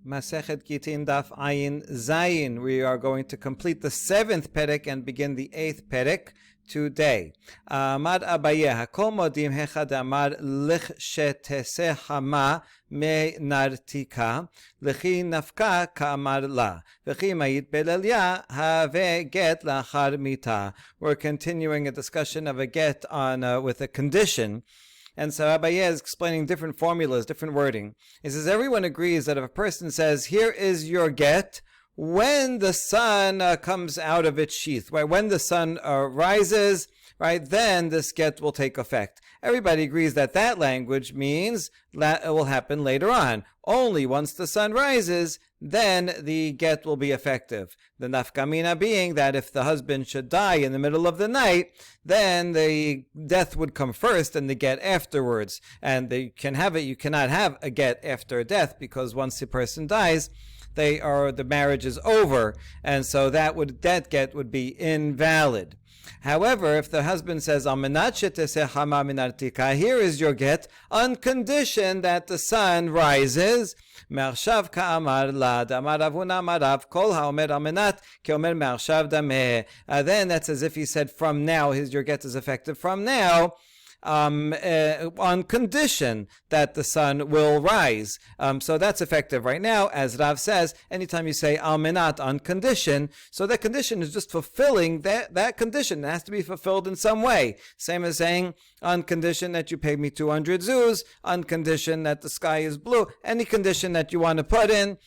Masechet Gittin Daf Ayin Zayin. We are going to complete the 7th perek and begin the 8th perek today. Amar Abaye Hakol Modim Hechad Amar Lich Shetese Hama Me Nartika Lichi Nafka Ka'amar La V'chi Mayit Belelya Have Get Lachar Mita. We're continuing a discussion of a get on with a condition. And so Abaye is explaining different formulas, different wording. He says, everyone agrees that if a person says, here is your get, when the sun comes out of its sheath, right? When the sun rises, right, then this get will take effect. Everybody agrees that that language means that it will happen later on. Only once the sun rises, then the get will be effective. The nafkamina being that if the husband should die in the middle of the night, then the death would come first and the get afterwards. And you cannot have a get after a death, because once the person dies, the marriage is over, and so that get would be invalid. However, if the husband says, here is your get, on condition that the sun rises, then that's as if he said, from now, your get is effective from now, on condition that the sun will rise. So that's effective right now. As Rav says, anytime you say almenat on condition, so that condition is just fulfilling that condition. It has to be fulfilled in some way. Same as saying on condition that you pay me 200 zuz, on condition that the sky is blue, any condition that you want to put in.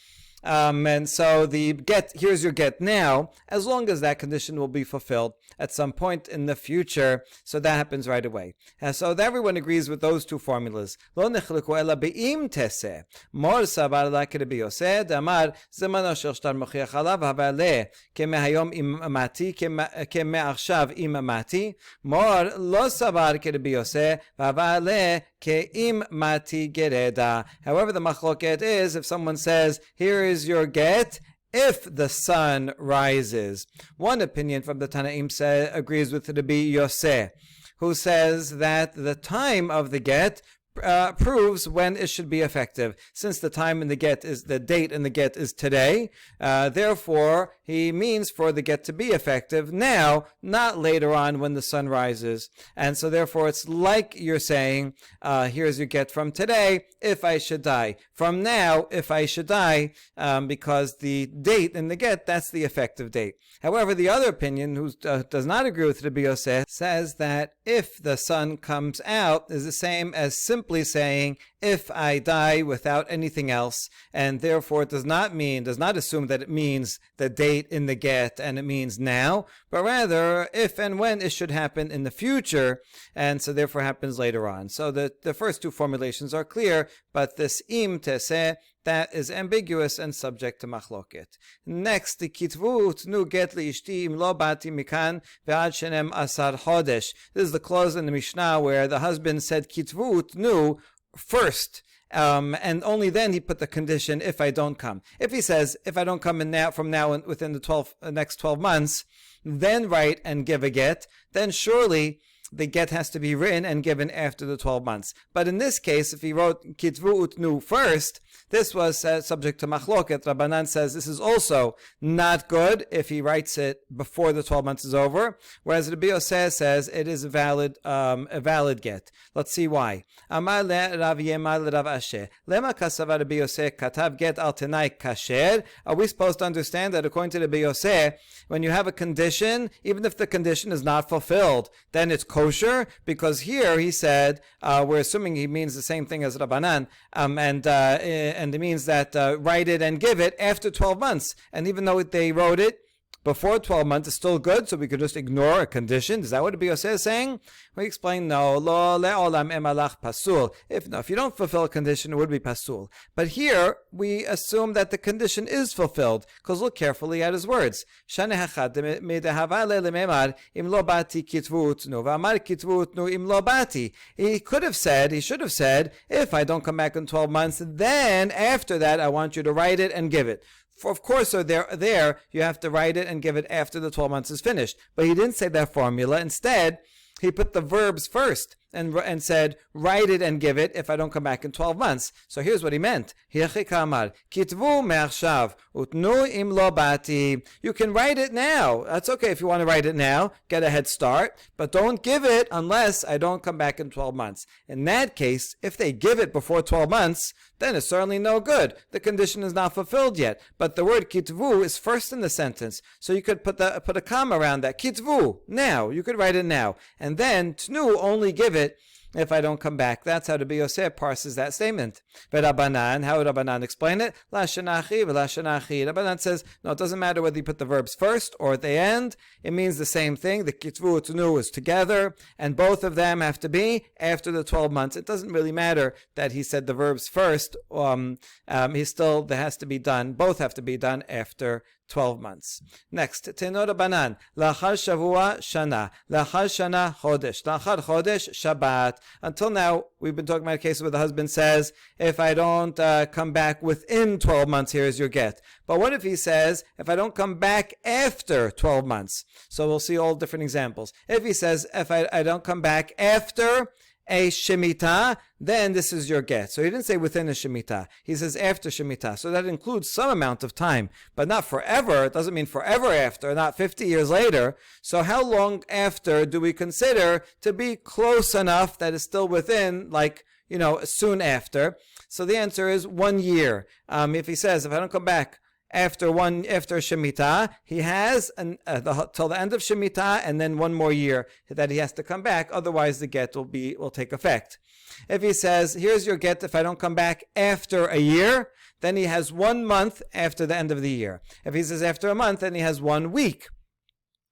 And so the get, here's your get now, as long as that condition will be fulfilled at some point in the future. So that happens right away. And so everyone agrees with those two formulas. Lo nechleku ela be'im teseh. Mor sabar la kerebi Yoseh, damar zemano shel shtar mochiach alav havale kemehayom im mati keme'achshav im mati. Mor lo sabar kerebi Yoseh havale ke'im mati gereda. However, the machloket is, if someone says, here is your get if the sun rises. One opinion from the Tanaim agrees with Rabbi Yoseh, who says that the time of the get proves when it should be effective. Since the time in the get is the date in the get is today, therefore he means for the get to be effective now, not later on when the sun rises. And so therefore it's like you're saying, here's your get from today if I should die, from now if I should die, because the date in the get, that's the effective date. However, the other opinion, who does not agree with Rabbi Yosef, says that if the sun comes out is the same as simply saying, if I die without anything else, and therefore it does not assume that it means the date in the get and it means now, but rather if and when it should happen in the future, and so therefore happens later on. So the first two formulations are clear, but this im teseh, that is ambiguous and subject to machloket. Next, the kitvu tnu get liishti im lo bati mikan ve'ad shenem asar chodesh. This is the clause in the Mishnah where the husband said kitvu tnu first, and only then he put the condition, if I don't come. If he says, if I don't come from now within the next 12 months, then write and give a get, then surely the get has to be written and given after the 12 months. But in this case, if he wrote kitvu utnu first, this was subject to machloket. Rabbanan says this is also not good if he writes it before the 12 months is over, whereas Rabbi Yosef says it is a valid get. Let's see why. Amar le Rav Yema le Rav Asher. Lema kasava Rabbi Yosef katav get al tenai kasher. Are we supposed to understand that according to Rabbi Yosef, when you have a condition, even if the condition is not fulfilled, then it's kosher? Because here he said, we're assuming he means the same thing as Rabbanan, and it means that write it and give it after 12 months. And even though they wrote it before 12 months, it's still good, so we could just ignore a condition. Is that what Rabbi Yosef is saying? We explain, no, lo le'olam emalach pasul. If you don't fulfill a condition, it would be pasul. But here, we assume that the condition is fulfilled, because look carefully at his words. Shane hachad medehavale lememar im lo bati kitvu utnu, v'amar kitvu utnu im lo bati. He should have said, if I don't come back in 12 months, then after that, I want you to write it and give it. Of course, so there you have to write it and give it after the 12 months is finished. But he didn't say that formula. Instead, he put the verbs first. and said, write it and give it if I don't come back in 12 months. So here's what he meant. You can write it now. That's okay if you want to write it now. Get a head start. But don't give it unless I don't come back in 12 months. In that case, if they give it before 12 months, then it's certainly no good. The condition is not fulfilled yet. But the word kitvu is first in the sentence. So you could put a comma around that. Kitvu, now. You could write it now. And then tnu, only give it if I don't come back. That's how Rabbi Yosef parses that statement. But Rabbanan, how would Rabbanan explain it? La shanachi v'la shanachi. Rabbanan says, no, it doesn't matter whether you put the verbs first or at the end. It means the same thing. The kitvu tnu is together, and both of them have to be after the 12 months. It doesn't really matter that he said the verbs first. There has to be done. Both have to be done after 12 months. Next, Tenor Rabbanan, Lachar Shavua Shana, Lachar Shana Chodesh, Lachar Chodesh Shabbat. Until now, we've been talking about a case where the husband says, if I don't come back within 12 months, here's your get. But what if he says, if I don't come back after 12 months? So we'll see all different examples. If he says, if I don't come back after a Shemitah, then this is your get. So he didn't say within a Shemitah. He says after Shemitah. So that includes some amount of time, but not forever. It doesn't mean forever after, not 50 years later. So how long after do we consider to be close enough that is still within, soon after? So the answer is 1 year. If he says, if I don't come back after Shemitah, he has till the end of Shemitah, and then 1 more year that he has to come back. Otherwise, the get will take effect. If he says, "Here's your get if I don't come back after a year," then he has 1 month after the end of the year. If he says after a month, then he has 1 week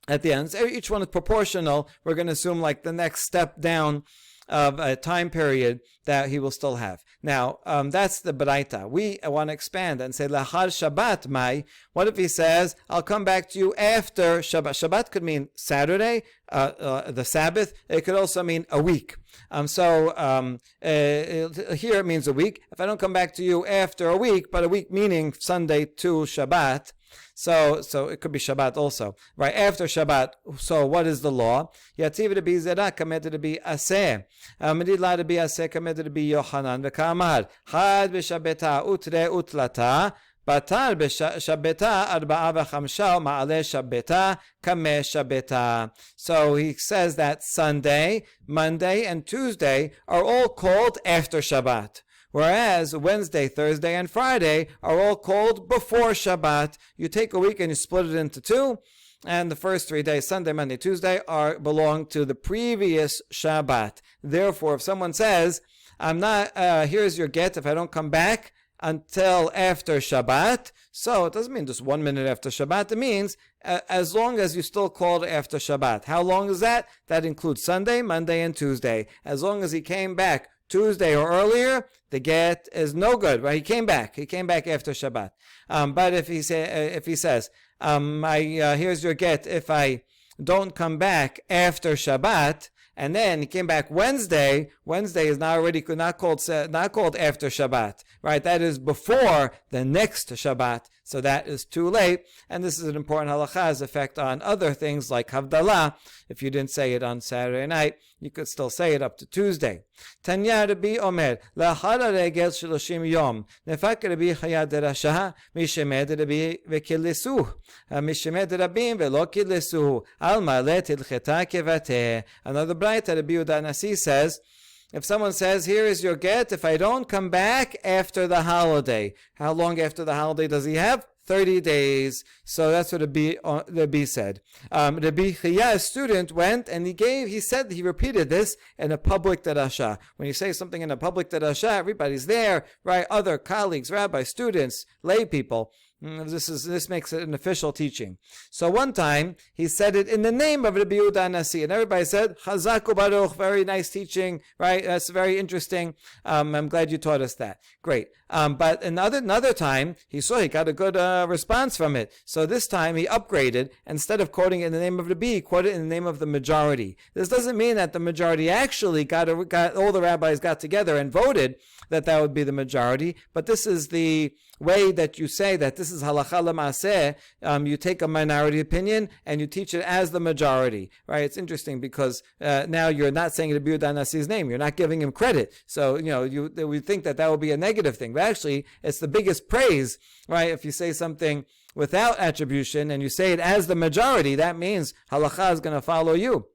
at the end. So each one is proportional. We're going to assume like the next step down of a time period that he will still have. Now, that's the Baraita. We want to expand and say, Lahar Shabbat Mai. What if he says, I'll come back to you after Shabbat? Shabbat could mean Saturday, the Sabbath. It could also mean a week. Here it means a week. If I don't come back to you after a week, but a week meaning Sunday to Shabbat, so it could be Shabbat also, right? After Shabbat. So what is the law? Yativ to be zera, kamed to be aseh. Medila to be aseh, kamed to be Yochanan. V'kamar had b'shabeta utre utlata. Batar b'shabeta arba'a v'chamsha ma'aleh shabeta kameh shabeta. So he says that Sunday, Monday, and Tuesday are all called after Shabbat. Whereas Wednesday, Thursday, and Friday are all called before Shabbat. You take a week and you split it into 2. And the first 3 days, Sunday, Monday, Tuesday, belong to the previous Shabbat. Therefore, if someone says, I'm not, here's your get if I don't come back until after Shabbat. So it doesn't mean just 1 minute after Shabbat. It means as long as you still called after Shabbat. How long is that? That includes Sunday, Monday, and Tuesday. As long as he came back Tuesday or earlier, the get is no good, right? He came back after Shabbat. But if he says, here's your get if I don't come back after Shabbat, and then he came back Wednesday is now already not called after Shabbat, right? That is before the next Shabbat, so that is too late. And this is an important halakha's effect on other things like Havdalah. If you didn't say it on Saturday night, you could still say it up to Tuesday. Tanya Rabbi Omer, La'achar regel 30 yom, nefak Rabbi Chaya derasha, mishemed Rabbi v'kilesuh, mishemed Rabbim v'lo kilesuh, al ma'ale tilcheta kevateh. Another Braita, Rabbi Yehuda Nasi says, if someone says, here is your get if I don't come back after the holiday. How long after the holiday does he have? 30 days. So that's what Rabbi said. Rabbi Chaya, a student, went and he repeated this in a public derasha. When you say something in a public derasha, everybody's there, right? Other colleagues, rabbis, students, lay people. This makes it an official teaching. So one time he said it in the name of Rabbi Yehuda Nasi, and everybody said, Chazak u'baruch, very nice teaching, right? That's very interesting. I'm glad you taught us that. Great. But another time, he saw he got a good response from it. So this time he upgraded. Instead of quoting it in the name of the B, he quoted it in the name of the majority. This doesn't mean that the majority actually got all the rabbis got together and voted that would be the majority. But this is the way that you say that this is halacha l'maaseh. You take a minority opinion and you teach it as the majority, right? It's interesting because now you're not saying Rabbi Yehuda Nasi's name. You're not giving him credit. So, we think that would be a negative thing. But actually, it's the biggest praise, right? If you say something without attribution and you say it as the majority, that means halacha is going to follow you.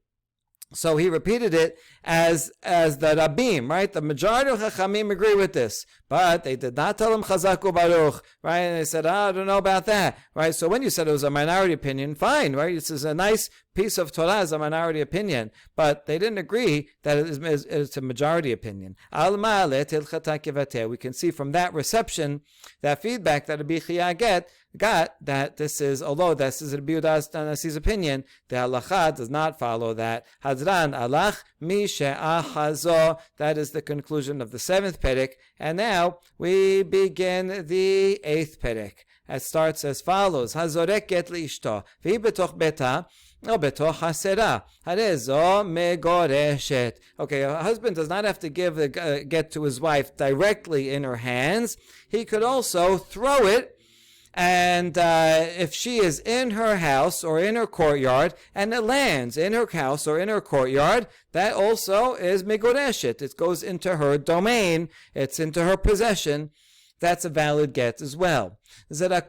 So he repeated it as the Rabbim, right? The majority of Chachamim agree with this, but they did not tell him Chazak u'Baruch, right? And they said, I don't know about that, right? So when you said it was a minority opinion, fine, right? This is a nice piece of Torah as a minority opinion, but they didn't agree that it's a majority opinion. We can see from that reception, that feedback that Rabbi Chia got that this is, although this is Rabbi Yehuda Nasi's opinion, the halacha does not follow that. Hadran alach mi she'achazo. That is the conclusion of the 7th perek. And now we begin the 8th perek. It starts as follows: Hazorek get liishto v'hi betoch beta. No, betoch hasera. Harezo megoreshet. Okay, a husband does not have to give the get to his wife directly in her hands. He could also throw it. And if she is in her house or in her courtyard, and it lands in her house or in her courtyard, that also is megoreshet. It goes into her domain. It's into her possession. That's a valid get as well. However,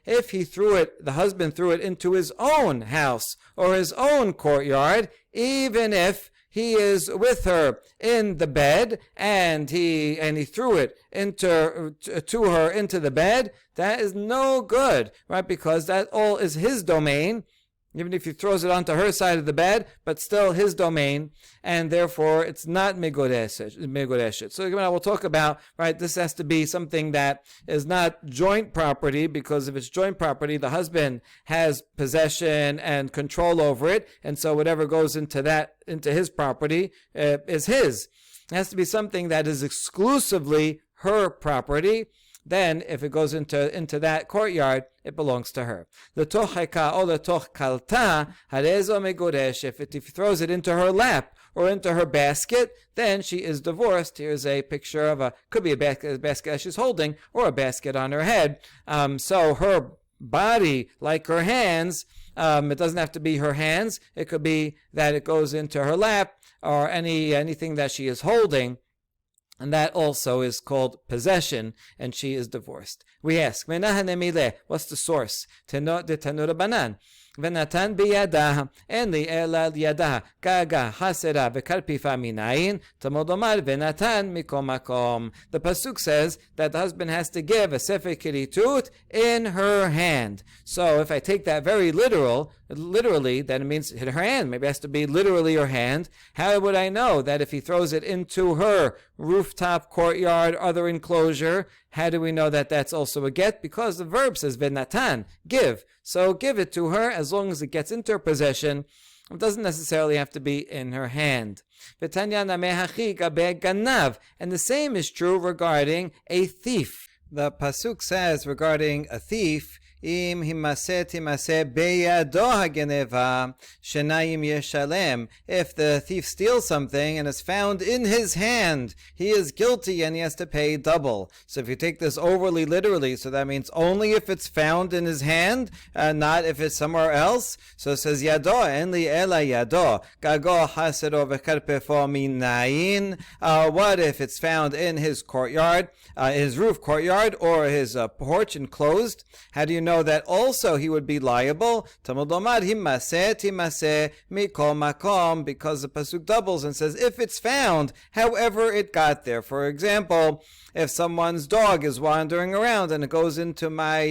if he threw it, the husband threw it into his own house or his own courtyard, even if he is with her in the bed, and he threw it to her into the bed, that is no good, right? Because that all is his domain, even if he throws it onto her side of the bed, but still his domain, and therefore it's not megoreshet. So we'll talk about, right, this has to be something that is not joint property, because if it's joint property, the husband has possession and control over it, and so whatever goes into his property is his. It has to be something that is exclusively her property. Then, if it goes into that courtyard, it belongs to her. L'toch heka or l'toch kalta harezo megoresh. If he throws it into her lap or into her basket, then she is divorced. Here's a picture of could be a basket she's holding, or a basket on her head. So her body, like her hands, it doesn't have to be her hands. It could be that it goes into her lap, or anything that she is holding. And that also is called possession, and she is divorced. We ask, what's the source? Tanura banan. Venatan biyada en li ela yada gaga hasera vekarpifa minayin tamodomar venatan mikomakom. The pasuk says that the husband has to give a sefer kiritut in her hand. So if I take that very literally, then it means her hand. Maybe it has to be literally her hand. How would I know that if he throws it into her rooftop, courtyard, other enclosure, how do we know that that's also a get? Because the verb says venatan, give. So give it to her as long as it gets into her possession. It doesn't necessarily have to be in her hand. And the same is true regarding a thief. The pasuk says regarding a thief, Im himase timase beyado hageneva shenayim yeshalem. If the thief steals something and is found in his hand, he is guilty and he has to pay double. So if you take this overly literally, so that means only if it's found in his hand, not if it's somewhere else. So it says yado enli ela yado gago hasero v'karpefo minayin. What if it's found in his courtyard, his roof courtyard, or his porch enclosed? How do you know that also he would be liable? Because the pasuk doubles and says if it's found, however it got there. For example, if someone's dog is wandering around and it goes into my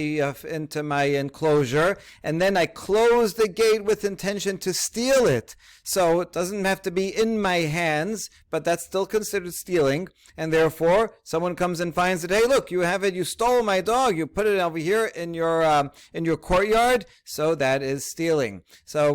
enclosure, and then I close the gate with intention to steal it, so it doesn't have to be in my hands, but that's still considered stealing, and therefore someone comes and finds it. Hey, look, you have it. You stole my dog. You put it over here in your your courtyard, so that is stealing. So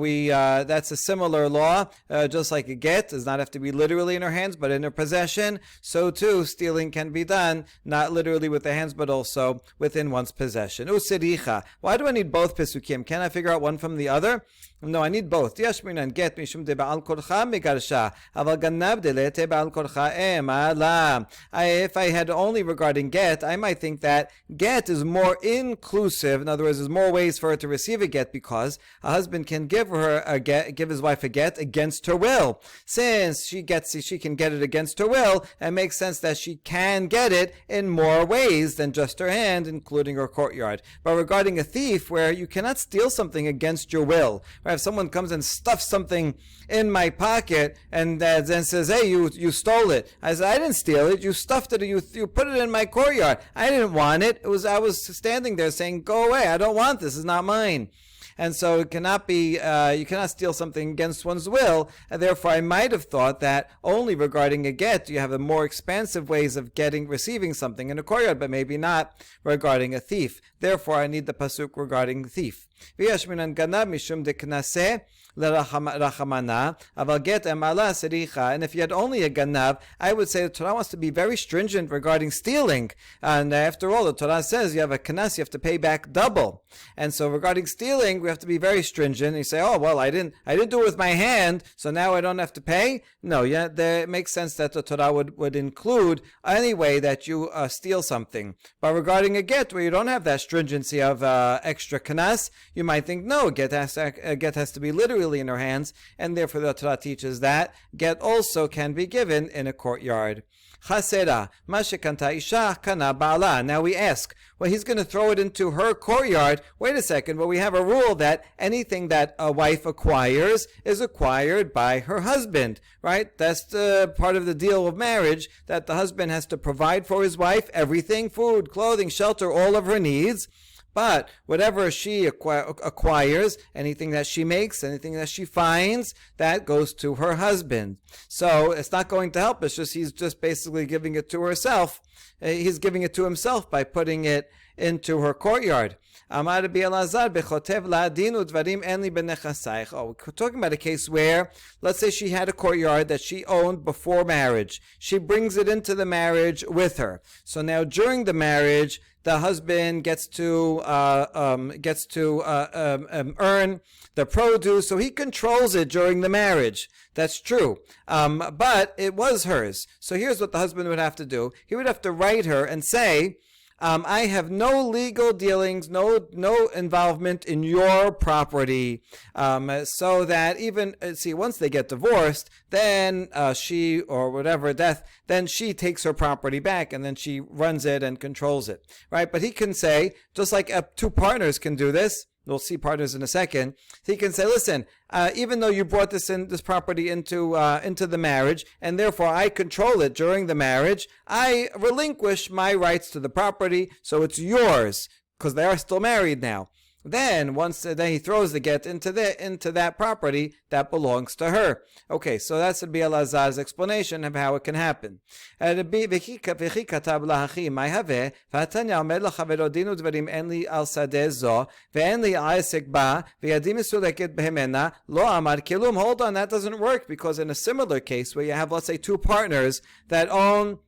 that's a similar law. Just like a get does not have to be literally in her hands, but in her possession, so too stealing can be done not literally with the hands, but also within one's possession. Usiricha. Why do I need both pesukim? Can I figure out one from the other? No, I need both. Yashminan get mishum de ba'al korcha megarsha. Aval ganab de lete ba'al korcha emala. If I had only regarding get, I might think that get is more inclusive. In other words, there's more ways for her to receive a get because a husband can give his wife a get against her will. Since she can get it against her will, it makes sense that she can get it in more ways than just her hand, including her courtyard. But regarding a thief, where you cannot steal something against your will, right? If someone comes and stuffs something in my pocket and then says, "Hey, you stole it," I said, "I didn't steal it. You stuffed it. You put it in my courtyard. I didn't want it. I was standing there saying, 'Go away. I don't want this. It's not mine.'" And so it cannot be, you cannot steal something against one's will, and therefore I might have thought that only regarding a get you have the more expansive ways of receiving something in a courtyard, but maybe not regarding a thief. Therefore I need the pasuk regarding the thief. And if you had only a ganav, I would say the Torah wants to be very stringent regarding stealing. And after all, the Torah says you have a kanas, you have to pay back double. And so regarding stealing, we have to be very stringent. You say, "Oh, well, I didn't do it with my hand, so now I don't have to pay." No, it makes sense that the Torah would include any way that you steal something. But regarding a get, where you don't have that stringency of extra kanas, you might think, no, get has to be literally in her hands, and therefore the Torah teaches that get also can be given in a courtyard. Chasera, mashekanta isha kana ba'ala. Now we ask, well, he's going to throw it into her courtyard. Wait a second, well, we have a rule that anything that a wife acquires is acquired by her husband, right? That's the part of the deal of marriage, that the husband has to provide for his wife everything, food, clothing, shelter, all of her needs. But whatever she acquires, anything that she makes, anything that she finds, that goes to her husband. So it's not going to help. He's just basically giving it to herself. He's giving it to himself by putting it into her courtyard. Oh, we're talking about a case where, let's say she had a courtyard that she owned before marriage. She brings it into the marriage with her. So now during the marriage, the husband gets to earn the produce, so he controls it during the marriage. That's true. But it was hers. So here's what the husband would have to do. He would have to write her and say, I have no legal dealings, no involvement in your property, so that even, once they get divorced, then she, or whatever, then she takes her property back, and then she runs it and controls it, right? But he can say, just like two partners can do this, we'll see partners in a second. He can say, listen, even though you brought this property into the marriage, and therefore I control it during the marriage, I relinquish my rights to the property, so it's yours, because they are still married now. Then he throws the get into that property that belongs to her. Okay, so that's the Elazar's explanation of how it can happen. Hold on, that doesn't work, because in a similar case where you have, let's say, two partners that own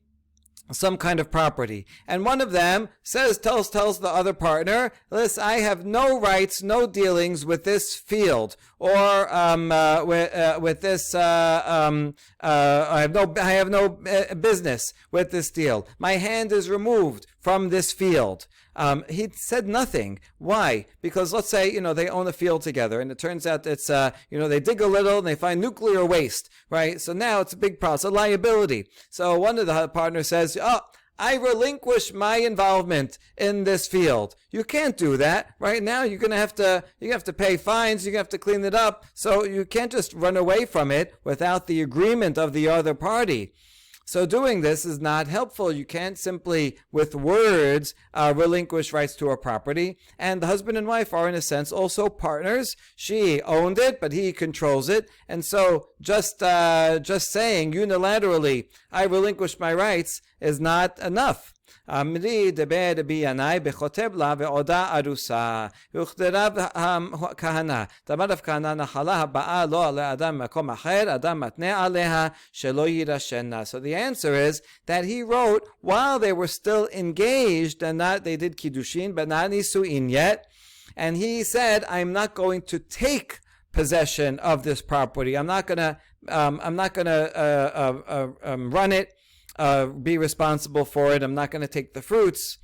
some kind of property, and one of them tells the other partner, listen, I have no rights, no dealings with this field, or with this I have no business with this deal. My hand is removed from this field. He said nothing. Why? Because let's say, they own a field together, and it turns out it's, they dig a little and they find nuclear waste, right? So now it's a big problem. It's a liability. So one of the partners says, I relinquish my involvement in this field. You can't do that. Right now you're going to have to pay fines, you're going to have to clean it up. So you can't just run away from it without the agreement of the other party. So doing this is not helpful. You can't simply, with words, relinquish rights to a property. And the husband and wife are, in a sense, also partners. She owned it, but he controls it. And so just saying unilaterally, I relinquish my rights, is not enough. Amri deber biyanai bechotev la ve'oda arusa. Uchderav kahana. Tamarav kahana nachala haba'a lo ale adam makom acher, adam matne aleha shelo yirashenna. So the answer is that he wrote while they were still engaged, and not they did kiddushin, but not nisuin yet. And he said, I'm not going to take possession of this property. I'm not gonna run it, be responsible for it. I'm not going to take the fruits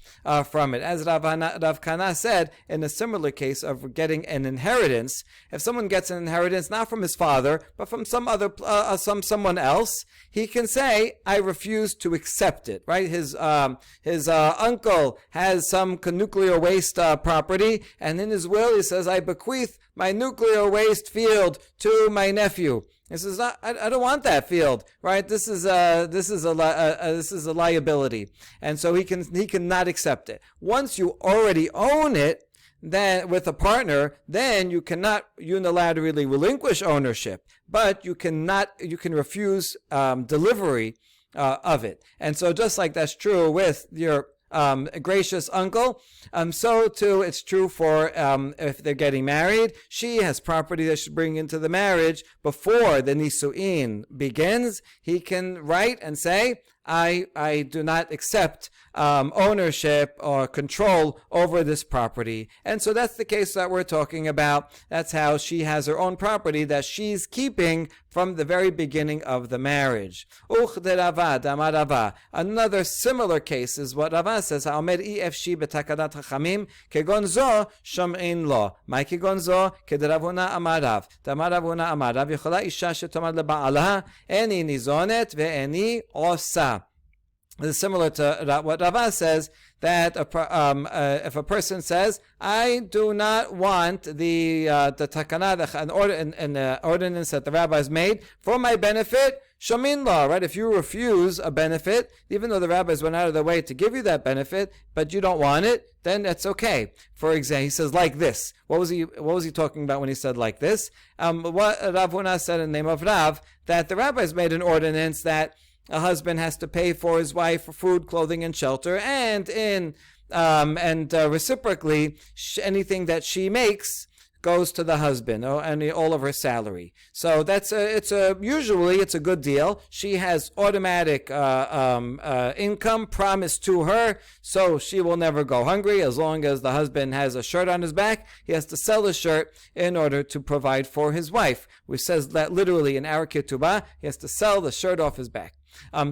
from it. As Rav Kana said, in a similar case of getting an inheritance, if someone gets an inheritance not from his father, but from someone else, he can say, I refuse to accept it, right? His uncle has some nuclear waste property, and in his will he says, I bequeath my nuclear waste field to my nephew. He says, I don't want that field, right? This is a liability, and so he cannot accept it. Once you already own it, then with a partner, then you cannot unilaterally relinquish ownership, but you can refuse delivery of it. And so just like that's true with your gracious uncle, so too it's true for if they're getting married. She has property that should bring into the marriage before the nisuin begins. He can write and say, I do not accept ownership or control over this property. And so that's the case that we're talking about. That's how she has her own property that she's keeping from the very beginning of the marriage. Another similar case is what Rava says, Ha'omer ifshi betakadat hachamim kegon zo shom'in lo. Mai kegon zo kederavuna amarav. Tamaravuna amarav yechola isha shetomad leba'alaha eni nizonet ve'eni osa. This is similar to what Rava says, that if a person says, I do not want the takana, an ordinance that the rabbis made for my benefit, shamin law, right? If you refuse a benefit, even though the rabbis went out of their way to give you that benefit, but you don't want it, then that's okay. For example, he says like this. What was he talking about when he said like this? What Rav Huna said in the name of Rav, that the rabbis made an ordinance that a husband has to pay for his wife for food, clothing, and shelter, and reciprocally, anything that she makes goes to the husband, and all of her salary. So usually it's a good deal. She has automatic income promised to her, so she will never go hungry as long as the husband has a shirt on his back. He has to sell the shirt in order to provide for his wife, which says that literally in our ketubah, he has to sell the shirt off his back.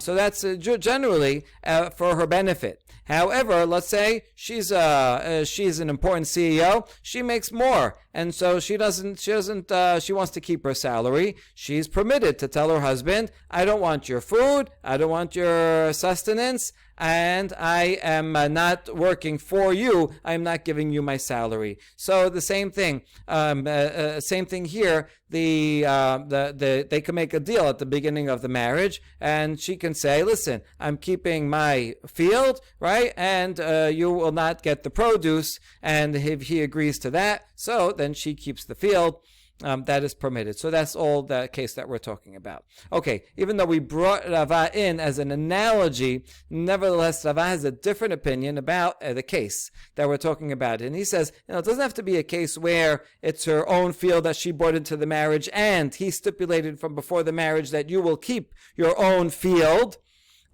So that's generally for her benefit. However, let's say she's an important CEO. She makes more, and so she wants to keep her salary. She's permitted to tell her husband, I don't want your food, I don't want your sustenance, and I am not working for you. I'm not giving you my salary. So the same thing. Same thing here. They can make a deal at the beginning of the marriage, and she can say, listen, I'm keeping my field, right? And you will not get the produce. And if he agrees to that, so then she keeps the field. That is permitted. So that's all the case that we're talking about. Okay, even though we brought Rava in as an analogy, nevertheless, Rava has a different opinion about the case that we're talking about. And he says, it doesn't have to be a case where it's her own field that she brought into the marriage, and he stipulated from before the marriage that you will keep your own field.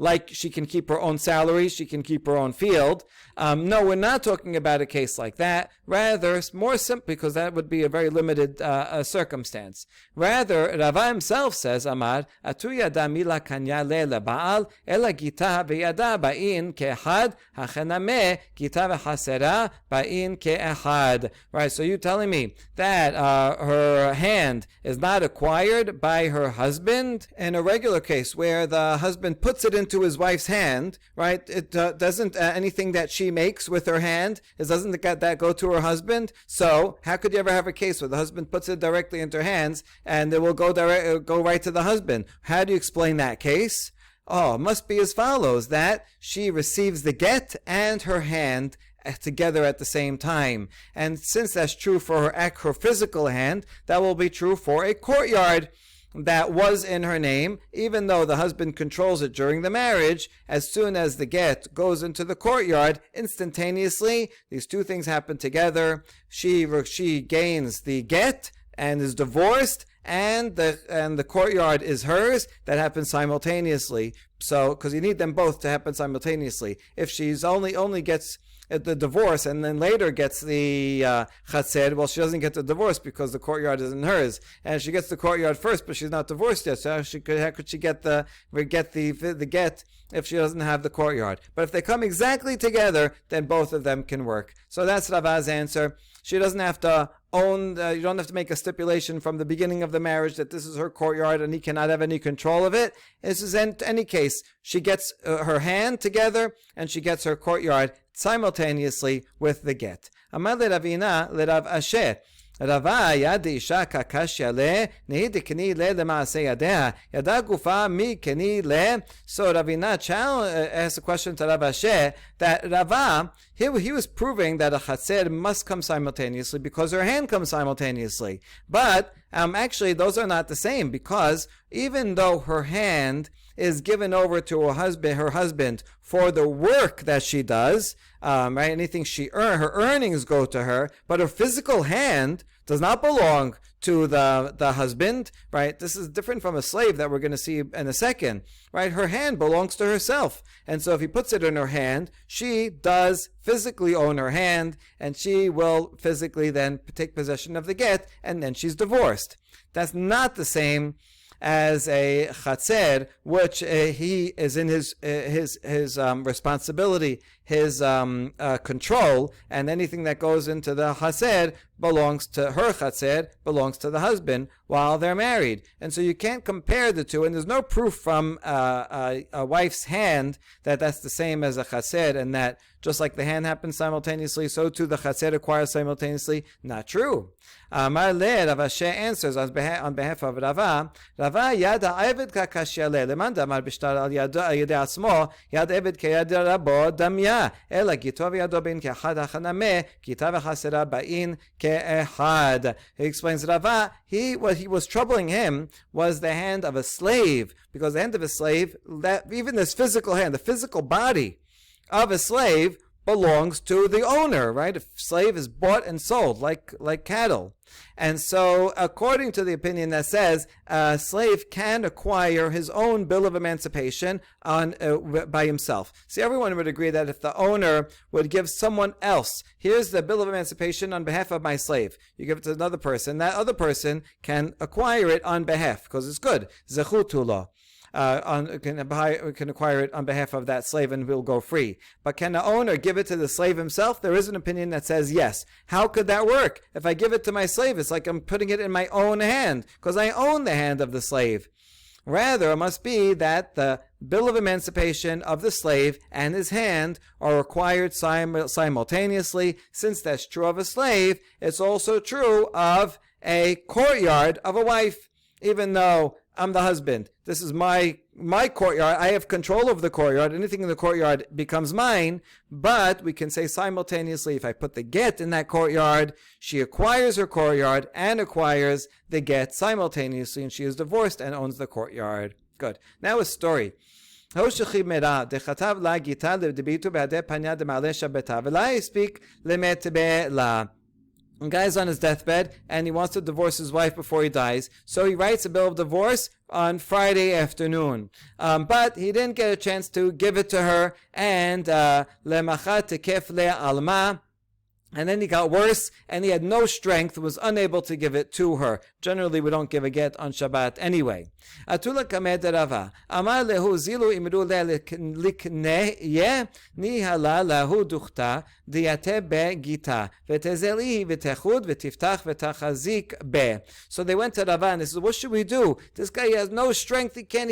Like she can keep her own salary, she can keep her own field. No, we're not talking about a case like that. Rather, more simple, because that would be a very limited circumstance. Rather, Rava himself says, Amar, Atu yada mila kanya le Baal, ela gita v'yada ba'in ke'echad, hachename gita v'chasera ba'in ke'echad. Right, so you're telling me that her hand is not acquired by her husband? In a regular case where the husband puts it into his wife's hand, right? It doesn't anything that she makes with her hand, doesn't that go to her husband? So how could you ever have a case where the husband puts it directly into her hands and it will go right to the husband? How do you explain that case? Oh, it must be as follows, that she receives the get and her hand together at the same time. And since that's true for her physical hand, that will be true for a courtyard that was in her name, even though the husband controls it during the marriage, as soon as the get goes into the courtyard, instantaneously, these two things happen together. She gains the get and is divorced, and the courtyard is hers. That happens simultaneously. So, because you need them both to happen simultaneously. If she's only gets the divorce and then later gets the chatzer, well, she doesn't get the divorce because the courtyard isn't hers, and she gets the courtyard first, but she's not divorced yet. So how could she get the get if she doesn't have the courtyard? But if they come exactly together, then both of them can work. So that's Rava's answer. She doesn't have to own. You don't have to make a stipulation from the beginning of the marriage that this is her courtyard and he cannot have any control of it. This is in any case. She gets her hand together and she gets her courtyard simultaneously with the get. Amar leRavina leRav Asher. Rava yad isha kakashya le nehi dekni le lemaaseh yadeh yada gufa mi keni le. So Ravina asked a question to Rav Asher that Rava he was proving that a chatzer must come simultaneously because her hand comes simultaneously. But actually those are not the same, because even though her hand is given over to her husband for the work that she does, right? Anything her earnings go to her, but her physical hand does not belong to the husband, right? This is different from a slave that we're going to see in a second, right? Her hand belongs to herself. And so if he puts it in her hand, she does physically own her hand, and she will physically then take possession of the get, and then she's divorced. That's not the same as a chatzer, which he is in his responsibility, his control, and anything that goes into the chatzer belongs to her. Chatzer belongs to the husband while they're married, and so you can't compare the two. And there's no proof from a wife's hand that that's the same as a chatzer, and that just like the hand happens simultaneously, so too the chatzer acquires simultaneously. Not true. Amar le Rav Asher answers on behalf of Rava. Rava yad ha'eved kakashya le leman damar b'shtar al yadei atzmo yad eved keyad rabo damya ela gito v'yado bin ke'achad hachanameh gita v'chasera ba'in ke'ehad. He explains Rava, what he was troubling him was the hand of a slave, because the hand of a slave, that even this physical hand, the physical body of a slave, belongs to the owner, right? A slave is bought and sold like cattle. And so according to the opinion that says a slave can acquire his own bill of emancipation by himself. See, everyone would agree that if the owner would give someone else, here's the bill of emancipation on behalf of my slave, you give it to another person, that other person can acquire it on behalf, because it's good. Zechutulo. Can acquire it on behalf of that slave and will go free. But can the owner give it to the slave himself? There is an opinion that says yes. How could that work? If I give it to my slave, it's like I'm putting it in my own hand, because I own the hand of the slave. Rather, it must be that the bill of emancipation of the slave and his hand are acquired simultaneously. Since that's true of a slave, it's also true of a courtyard of a wife. Even though I'm the husband, this is my courtyard, I have control over the courtyard, anything in the courtyard becomes mine, but we can say simultaneously, if I put the get in that courtyard, she acquires her courtyard and acquires the get simultaneously, and she is divorced and owns the courtyard. Good. Now a story. I speak A guy's on his deathbed and he wants to divorce his wife before he dies, so he writes a bill of divorce on Friday afternoon. But he didn't get a chance to give it to her, and lemachat tekef le alma. And then he got worse, and he had no strength, was unable to give it to her. Generally, we don't give a get on Shabbat anyway. Atula kamed Rava. Amar lehu zilu imru likneh nihala lahu duchta diyate be gita v'tezeli v'techud v'tiftach v'tachazik be. So they went to Rava and they said, what should we do? This guy has no strength. He can't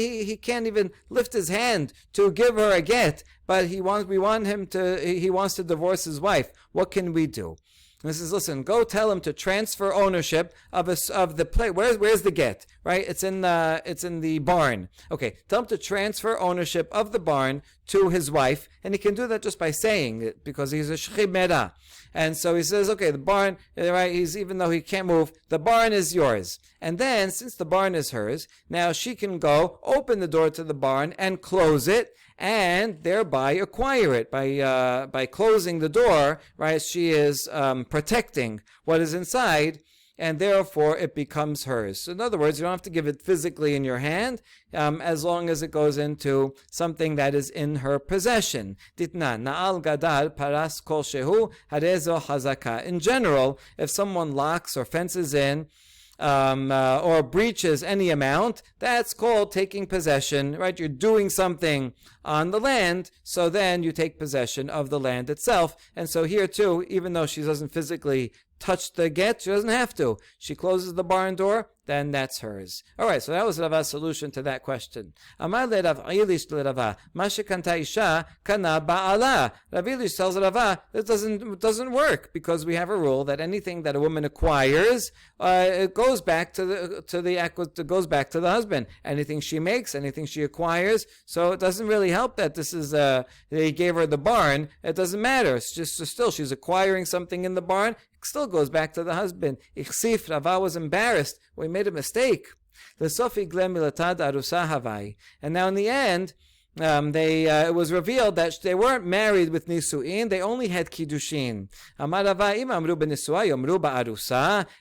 even lift his hand to give her a get. But he wants to divorce his wife. What can we do? And he says, listen, go tell him to transfer ownership of the place. Where's the get? Right? It's in the barn. Okay, tell him to transfer ownership of the barn to his wife, and he can do that just by saying it because he's a shchimera. And so he says, okay, the barn, right? Even though he can't move, the barn is yours. And then, since the barn is hers, now she can go open the door to the barn and close it, and thereby acquire it by closing the door. Right? She is protecting what is inside, and therefore it becomes hers. So in other words, you don't have to give it physically in your hand, as long as it goes into something that is in her possession. Ditna, na'al gadal paras kol shehu harezo hazaka. In general, if someone locks or fences in, or breaches any amount, that's called taking possession, right? You're doing something on the land, so then you take possession of the land itself. And so here too, even though she doesn't physically touch the get, she doesn't have to. She closes the barn door, then that's hers. All right, so that was Rava's solution to that question. Amar le Rav Ilish le Rava, ma shekanta isha kana ba'ala. Rav Ilish tells Rava, it doesn't work, because we have a rule that anything that a woman acquires, it goes back to the husband. Anything she makes, anything she acquires, so it doesn't really help that this is they gave her the barn. It doesn't matter. It's just still she's acquiring something in the barn. It still goes back to the husband. Ichsif, Rava was embarrassed. We made a mistake. And now in the end, it was revealed that they weren't married with nisuin, they only had kiddushin.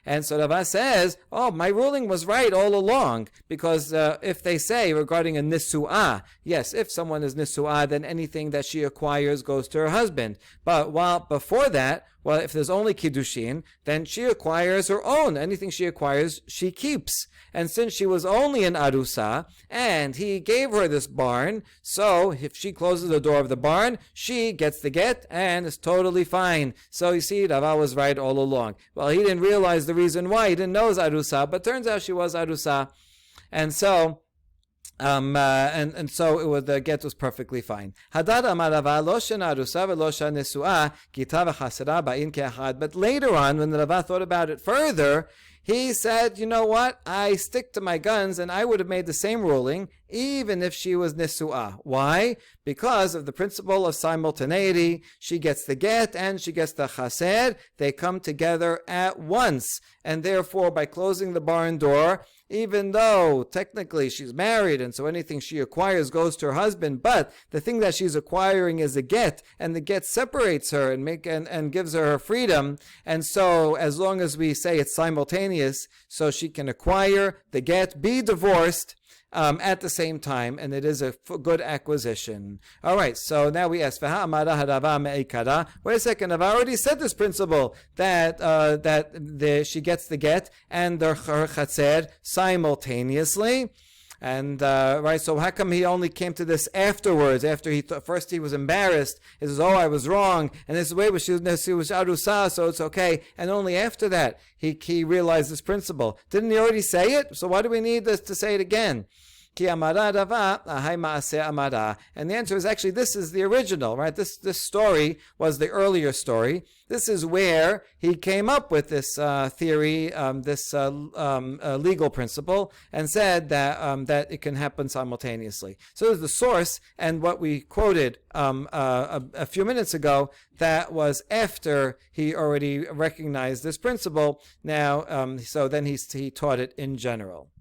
And so Rava says, oh, my ruling was right all along, because if they say regarding a nisu'ah, yes, if someone is nisu'ah, then anything that she acquires goes to her husband. But while before that, well, if there's only kiddushin, then she acquires her own. Anything she acquires, she keeps. And since she was only an arusa, and he gave her this barn, so if she closes the door of the barn, she gets the get, and it's totally fine. So you see, Rava was right all along. Well, he didn't realize the reason why. He didn't know it was arusa, but turns out she was arusa. And so the get was perfectly fine. But later on, when the Rava thought about it further, he said, you know what? I stick to my guns, and I would have made the same ruling even if she was nisu'ah. Why? Because of the principle of simultaneity. She gets the get and she gets the chased. They come together at once. And therefore, by closing the barn door, even though technically she's married and so anything she acquires goes to her husband, but the thing that she's acquiring is a get, and the get separates her and gives her freedom. And so as long as we say it's simultaneous, so she can acquire the get, be divorced, at the same time, and it is a good acquisition. All right, so now we ask, wait a second, I've already said this principle, that she gets the get and her chatzed simultaneously. And right, so how come he only came to this afterwards? After first he was embarrassed. He says, "Oh, I was wrong," and this way, but she was arusa, so it's okay. And only after that he realized this principle. Didn't he already say it? So why do we need this to say it again? And the answer is actually this is the original, right? This story was the earlier story. This is where he came up with this theory, this legal principle, and said that it can happen simultaneously. So there's the source, and what we quoted a few minutes ago, that was after he already recognized this principle. Now, so then he taught it in general.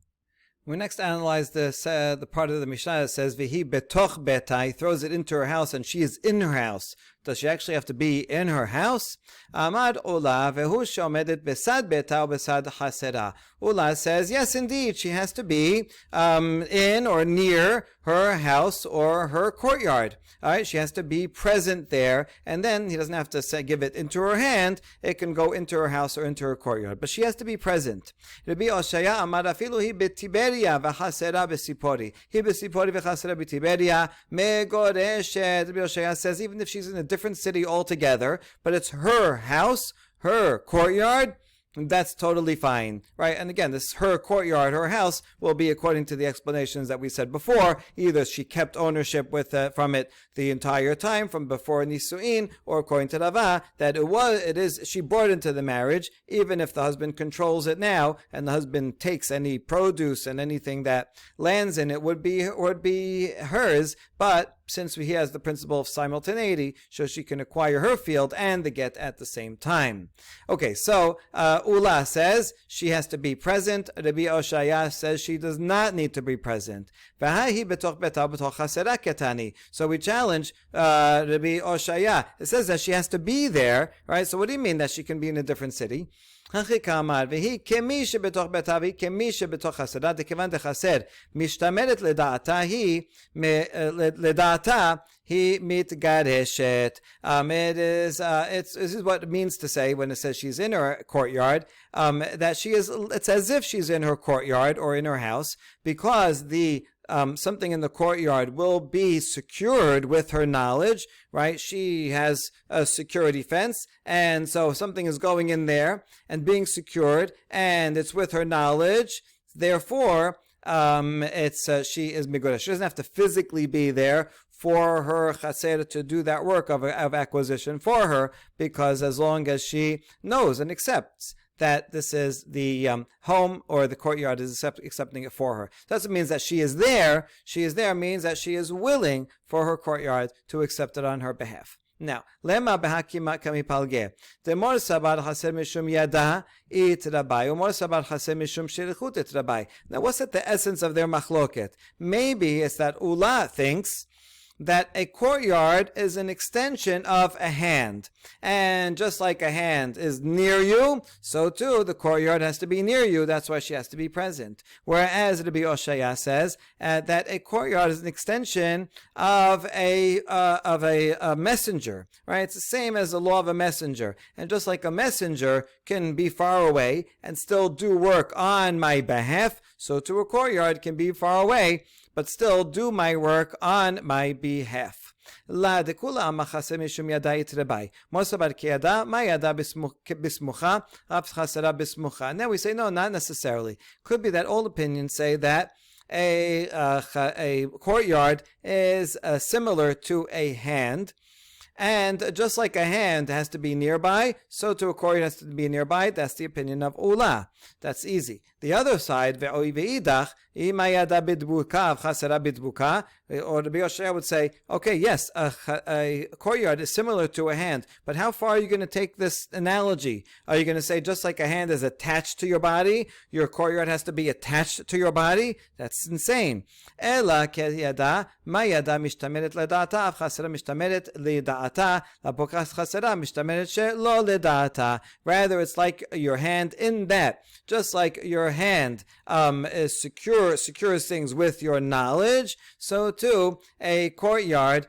We next analyze this, the part of the Mishnah that says, Vihi betoch beta, he throws it into her house, and she is in her house. Does she actually have to be in her house? Amad Ula vehu shomedet besad beta or besad hasera. Ula says, yes, indeed, she has to be in or near her house or her courtyard. All right, she has to be present there, and then he doesn't have to give it into her hand. It can go into her house or into her courtyard, but she has to be present. Rabbi Oshaya amar afilu hi betiberia v'chasera besipori. Hi besipori v'chasera betiberia megoreshet. Rabbi Oshaya says even if she's in a different city altogether, but it's her house, her courtyard, that's totally fine, right? And again, this her courtyard, her house, will be according to the explanations that we said before. Either she kept ownership from it the entire time, from before Nisu'in, or according to Rava, that she brought into the marriage, even if the husband controls it now, and the husband takes any produce and anything that lands in it would be hers, but since he has the principle of simultaneity, so she can acquire her field and the get at the same time. Okay, so Ula says she has to be present. Rabbi Oshaya says she does not need to be present. So we challenge Rabbi Oshaya. It says that she has to be there, right? So what do you mean that she can be in a different city? הכי כאמר, והיא כמי שבתוך ביתה והיא כמי שבתוך חסדה, דכיוון דחסד משתמרת לדעתה היא מתגרשת. This is what it means to say when it says she's in her courtyard, that she is, it's as if she's in her courtyard or in her house, because the something in the courtyard will be secured with her knowledge, right? She has a security fence, and so something is going in there and being secured, and it's with her knowledge. Therefore, she is migura. She doesn't have to physically be there for her chaser to do that work of acquisition for her, because as long as she knows and accepts that this is the home, or the courtyard is accepting it for her. Doesn't mean that she is there. She is there means that she is willing for her courtyard to accept it on her behalf. Now, lema behakima kamipalge. Demor sabar chaser mishum yada it rabai. Umor sabar chaser mishum shirichut it rabai. Now, what's at the essence of their machloket? Maybe it's that Ula thinks that a courtyard is an extension of a hand. And just like a hand is near you, so too the courtyard has to be near you. That's why she has to be present. Whereas Rabbi Oshaya says that a courtyard is an extension of a messenger, right? It's the same as the law of a messenger. And just like a messenger can be far away and still do work on my behalf, so too a courtyard can be far away but still do my work on my behalf. La dekula amachase mishum yadai trebai. Mosabar kiyada ma yada bismucha av chasera bismucha. Now we say no, not necessarily. Could be that all opinions say that a courtyard is similar to a hand. And just like a hand has to be nearby, so too a courtyard has to be nearby. That's the opinion of Ula. That's easy. The other side, ve'idach, or the Bioshaya would say, okay, yes, a courtyard is similar to a hand, but how far are you going to take this analogy? Are you going to say just like a hand is attached to your body, your courtyard has to be attached to your body? That's insane. Rather, it's like your hand in that. Just like your hand is secures things with your knowledge, so too a courtyard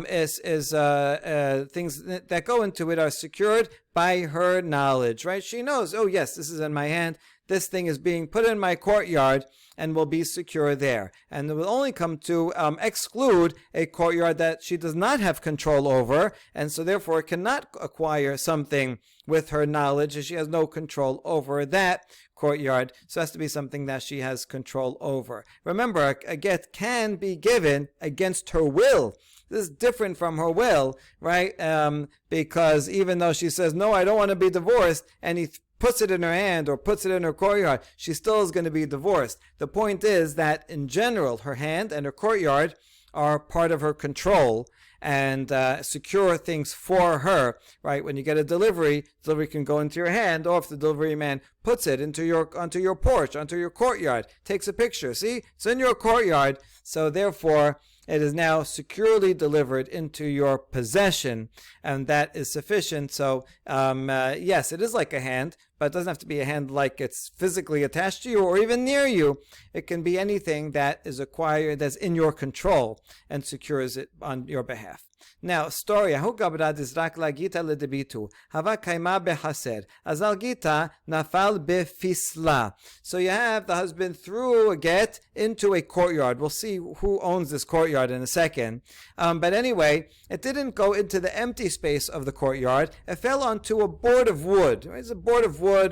is things that go into it are secured by her knowledge, right? She knows, oh yes, this is in my hand. This thing is being put in my courtyard and will be secure there. And it will only come to exclude a courtyard that she does not have control over, and so therefore cannot acquire something with her knowledge, as she has no control over that courtyard. So it has to be something that she has control over. Remember, a get can be given against her will. This is different from her will, right? Because even though she says, no, I don't want to be divorced, and he puts it in her hand or puts it in her courtyard, she still is going to be divorced. The point is that in general, her hand and her courtyard are part of her control and secure things for her, right? When you get a delivery can go into your hand, or if the delivery man puts it onto your porch, onto your courtyard, takes a picture. See, it's in your courtyard, so therefore it is now securely delivered into your possession, and that is sufficient. So, yes, it is like a hand, but it doesn't have to be a hand like it's physically attached to you or even near you. It can be anything that is acquired, that's in your control, and secures it on your behalf. Now, story. Ahu gabrad izrak la gita ledebitu. Hava kaima behaser. Azal gita nafal befisla. So you have the husband threw a get into a courtyard. We'll see who owns this courtyard in a second. But anyway, it didn't go into the empty space of the courtyard. It fell onto a board of wood. It's a board of wood. wood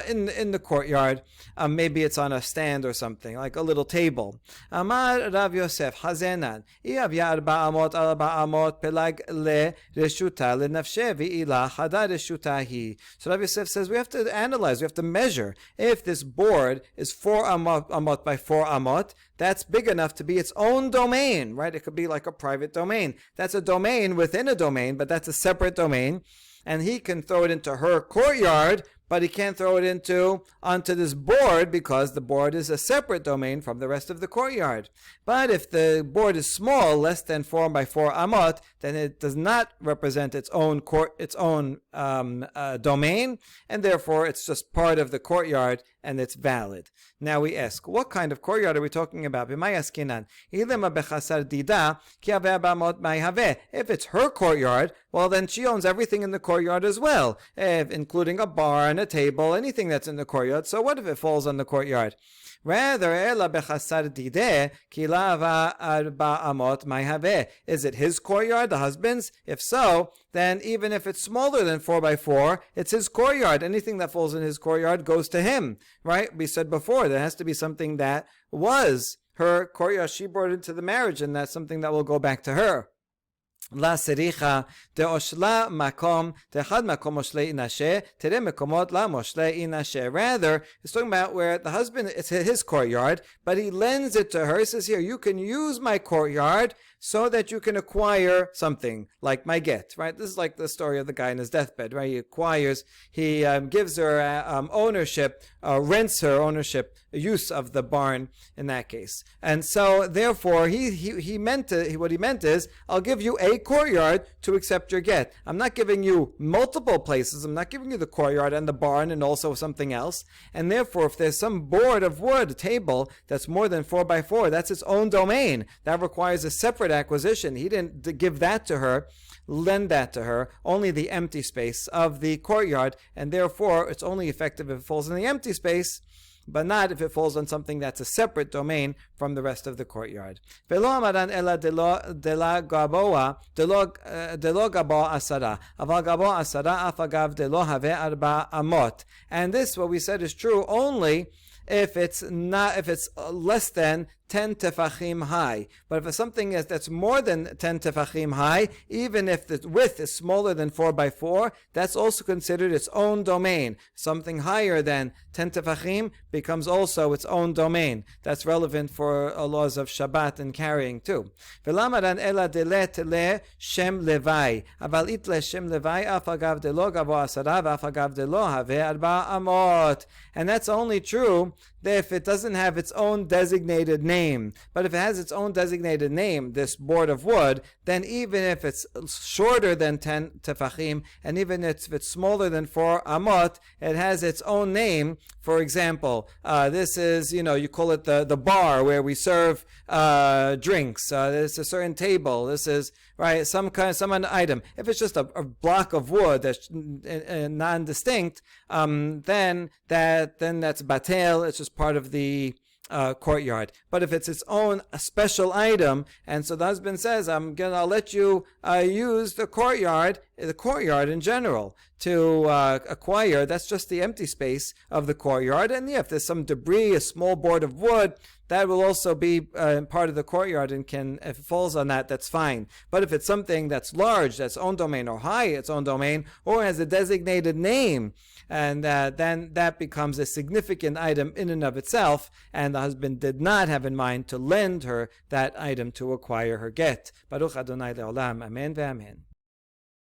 in the courtyard. Maybe it's on a stand or something, like a little table. Amar Rav Yosef Hazenan Iyav 400 pelag le reshuta lenafshe v'ila chada reshuta hi. So Rav Yosef says we have to analyze, we have to measure. If this board is 4 amot by 4 amot, that's big enough to be its own domain, right? It could be like a private domain. That's a domain within a domain, but that's a separate domain. And he can throw it into her courtyard, but he can't throw it onto this board because the board is a separate domain from the rest of the courtyard. But if the board is small, less than 4 by 4 amot, then it does not represent its own domain, and therefore it's just part of the courtyard and it's valid. Now we ask, what kind of courtyard are we talking about? If it's her courtyard, well then she owns everything in the courtyard as well, including a barn, a table, anything that's in the courtyard. So what if it falls on the courtyard? Rather, is it his courtyard, the husband's? If so, then even if it's smaller than 4 by 4, it's his courtyard. Anything that falls in his courtyard goes to him, right? We said before, there has to be something that was her courtyard. She brought it into the marriage, and that's something that will go back to her. La sericha de oshla makom de had makom oshle inashe tere mekomot la moshle inashe. Rather, it's talking about where the husband, it's his courtyard, but he lends it to her. He says, here, you can use my courtyard so that you can acquire something like my get, right? This is like the story of the guy in his deathbed, right? He gives her ownership, rents her ownership, use of the barn in that case. And so therefore what he meant is, I'll give you a courtyard to accept your get. I'm not giving you multiple places. I'm not giving you the courtyard and the barn and also something else. And therefore, if there's some board of wood, a table that's more than 4 by 4, that's its own domain. That requires a separate acquisition. He didn't give that to her, lend that to her, only the empty space of the courtyard, and therefore it's only effective if it falls in the empty space, but not if it falls on something that's a separate domain from the rest of the courtyard. And this, what we said, is true only if it's less than 10 tefachim high. But if it's something that's more than 10 tefachim high, even if the width is smaller than 4 by 4, that's also considered its own domain. Something higher than 10 tefachim becomes also its own domain. That's relevant for laws of Shabbat and carrying too. Velamaran ela delet le shem levai. Aval itle shem levai afagav delo gavo asara v'afagav delo have arba amot. And that's only true if it doesn't have its own designated name. But if it has its own designated name, this board of wood, then even if it's shorter than 10 tefachim, and even if it's smaller than 4 amot, it has its own name. For example, this is, you call it the bar where we serve drinks. There's a certain table. This is, right, some item. If it's just a block of wood that's non-distinct, then that's batel. It's just part of the courtyard. But if it's its own special item, and so the husband says, I'll let you use the courtyard in general to acquire, that's just the empty space of the courtyard. And if there's some debris, a small board of wood, that will also be part of the courtyard, and if it falls on that, that's fine. But if it's something that's large, that's own domain, or high its own domain, or has a designated name, and then that becomes a significant item in and of itself, and the husband did not have in mind to lend her that item to acquire her get. Baruch Adonai Le'olam. Amen ve'amen.